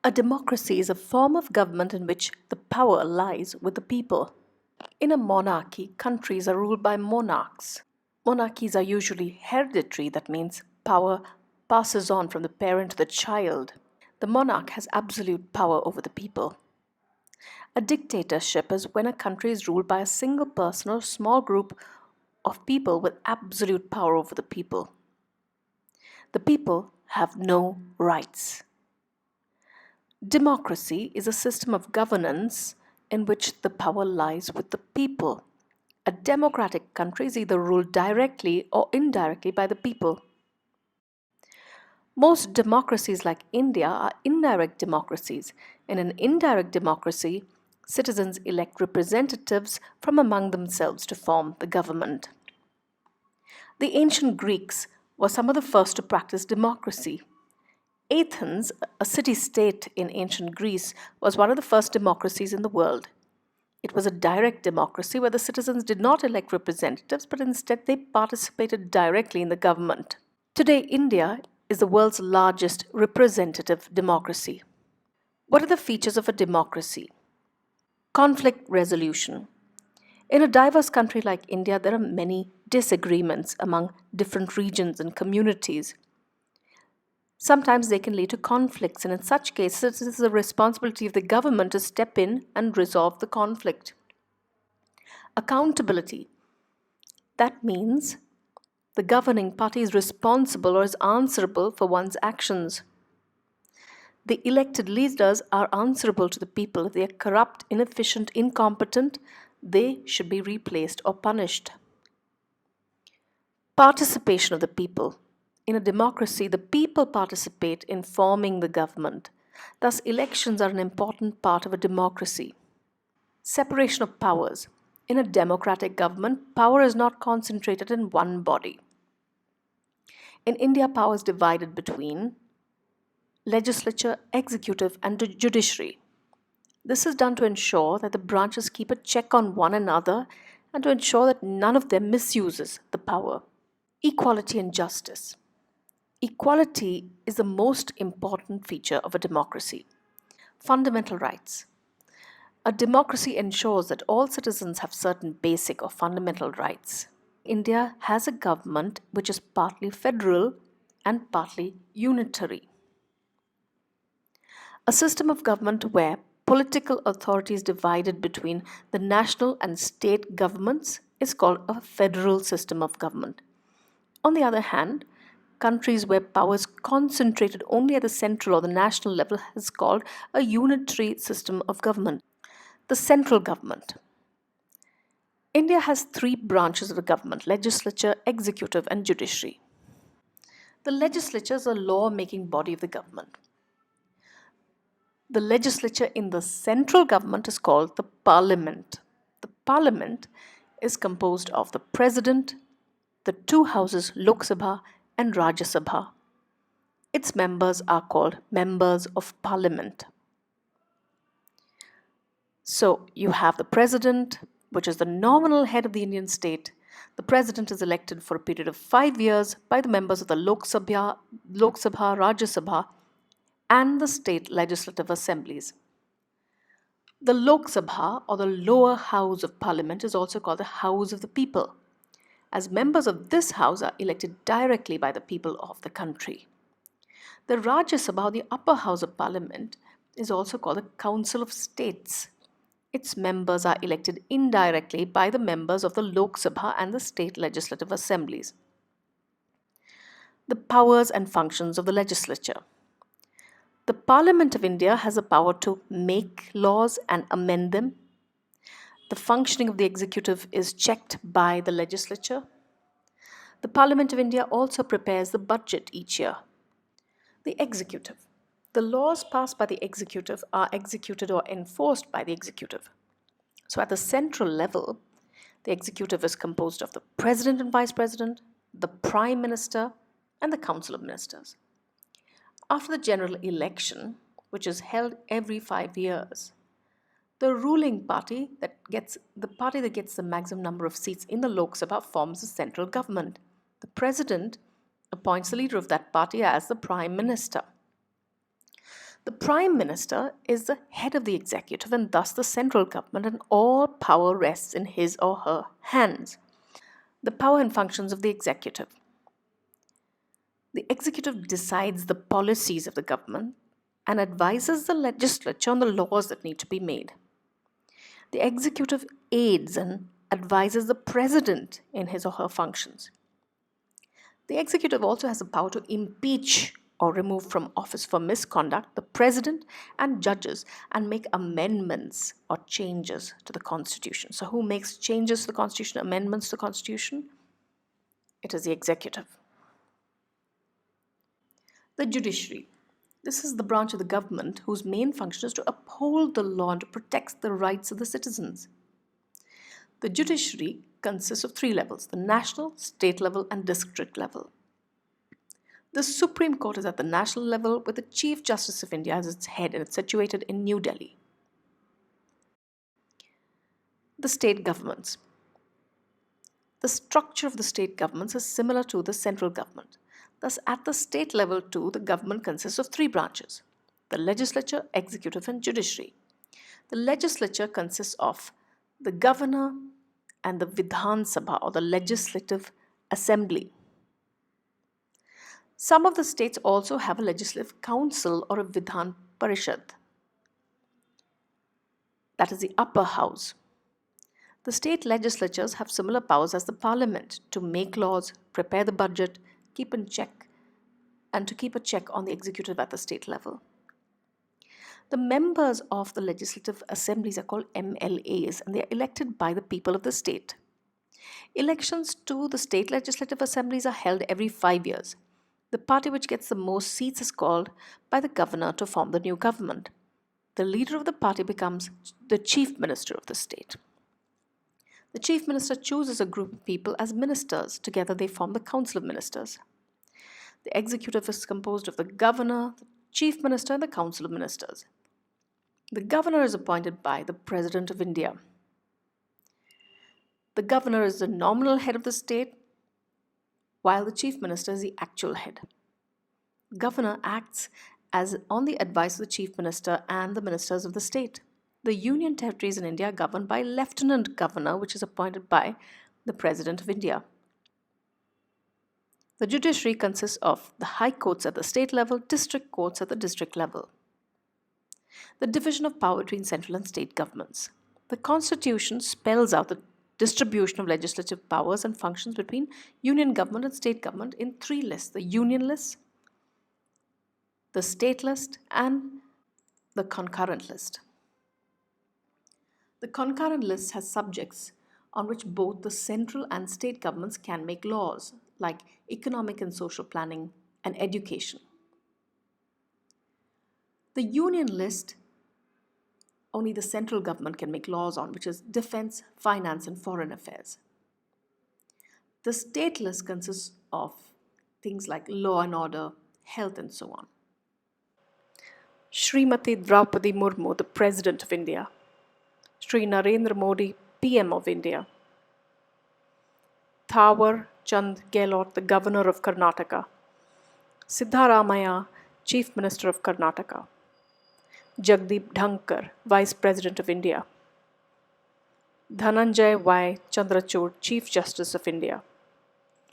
A democracy is a form of government in which the power lies with the people. In a monarchy, countries are ruled by monarchs. Monarchies are usually hereditary, that means power passes on from the parent to the child. The monarch has absolute power over the people. A dictatorship is when a country is ruled by a single person or small group of people with absolute power over the people. The people have no rights. Democracy is a system of governance in which the power lies with the people. A democratic country is either ruled directly or indirectly by the people. Most democracies like India are indirect democracies. In an indirect democracy, citizens elect representatives from among themselves to form the government. The ancient Greeks were some of the first to practice democracy. Athens, a city-state in ancient Greece, was one of the first democracies in the world. It was a direct democracy where the citizens did not elect representatives, but instead they participated directly in the government. Today, India is the world's largest representative democracy. What are the features of a democracy? Conflict resolution. In a diverse country like India, there are many disagreements among different regions and communities. Sometimes they can lead to conflicts, and in such cases, it is the responsibility of the government to step in and resolve the conflict. Accountability. That means the governing party is responsible or is answerable for one's actions. The elected leaders are answerable to the people. If they are corrupt, inefficient, incompetent, they should be replaced or punished. Participation of the people. In a democracy, the people participate in forming the government. Thus, elections are an important part of a democracy. Separation of powers. In a democratic government, power is not concentrated in one body. In India, power is divided between legislature, executive, and judiciary. This is done to ensure that the branches keep a check on one another and to ensure that none of them misuses the power. Equality and justice. Equality is the most important feature of a democracy. Fundamental rights. A democracy ensures that all citizens have certain basic or fundamental rights. India has a government which is partly federal and partly unitary. A system of government where political authority is divided between the national and state governments is called a federal system of government. On the other hand, countries where power is concentrated only at the central or the national level is called a unitary system of government. The central government. India has three branches of the government: legislature, executive, and judiciary. The legislature is a law-making body of the government. The legislature in the central government is called the parliament. The parliament is composed of the president, the two houses Lok Sabha and Rajya Sabha. Its members are called members of parliament. So you have the president, which is the nominal head of the Indian state. The president is elected for a period of 5 years by the members of the Lok Sabha, Rajya Sabha, and the state legislative assemblies. The Lok Sabha, or the lower house of parliament, is also called the House of the People, as members of this house are elected directly by the people of the country. The Rajya Sabha, the upper house of parliament, is also called the Council of States. Its members are elected indirectly by the members of the Lok Sabha and the state legislative assemblies. The powers and functions of the legislature. The Parliament of India has the power to make laws and amend them. The functioning of the executive is checked by the legislature. The Parliament of India also prepares the budget each year. The executive. The laws passed by the executive are executed or enforced by the executive. So at the central level, the executive is composed of the president and vice president, the prime minister, and the council of ministers. After the general election, which is held every 5 years, the ruling party that gets the maximum number of seats in the Lok Sabha forms the central government. The president appoints the leader of that party as the prime minister. The Prime Minister is the head of the executive and thus the central government, and all power rests in his or her hands. The power and functions of the executive. The executive decides the policies of the government and advises the legislature on the laws that need to be made. The executive aids and advises the president in his or her functions. The executive also has the power to impeach or remove from office for misconduct the president and judges and make amendments or changes to the constitution. So, who makes changes to the constitution, amendments to the constitution? It is the executive. The judiciary. This is the branch of the government whose main function is to uphold the law and to protect the rights of the citizens. The judiciary consists of three levels: the national, state level, and district level. The Supreme Court is at the national level with the Chief Justice of India as its head, and it's situated in New Delhi. The state governments. The structure of the state governments is similar to the central government. Thus, at the state level too, the government consists of three branches: the legislature, executive, and judiciary. The legislature consists of the governor and the Vidhan Sabha, or the legislative assembly. Some of the states also have a legislative council or a Vidhan Parishad, that is the upper house. The state legislatures have similar powers as the parliament to make laws, prepare the budget, keep in check, and to keep a check on the executive at the state level. The members of the legislative assemblies are called MLAs, and they are elected by the people of the state. Elections to the state legislative assemblies are held every 5 years. The party which gets the most seats is called by the governor to form the new government. The leader of the party becomes the chief minister of the state. The chief minister chooses a group of people as ministers. Together they form the council of ministers. The executive is composed of the governor, the chief minister, and the council of ministers. The governor is appointed by the President of India. The governor is the nominal head of the state, while the chief minister is the actual head. The governor acts as on the advice of the chief minister and the ministers of the state. The union territories in India are governed by lieutenant governor, which is appointed by the President of India. The judiciary consists of the high courts at the state level, district courts at the district level. The division of power between central and state governments. The Constitution spells out the distribution of legislative powers and functions between union government and state government in three lists: the union list, the state list, and the concurrent list. The concurrent list has subjects on which both the central and state governments can make laws, like economic and social planning and education. The union list, only the central government can make laws on, which is defense, finance, and foreign affairs. The state list consists of things like law and order, health, and so on. Srimati Draupadi Murmu, the President of India. Sri Narendra Modi, PM of India. Thawar Chand Gehlot, the Governor of Karnataka. Siddharamaya, Chief Minister of Karnataka. Jagdeep Dhankar, Vice President of India. Dhananjay Y. Chandrachud, Chief Justice of India.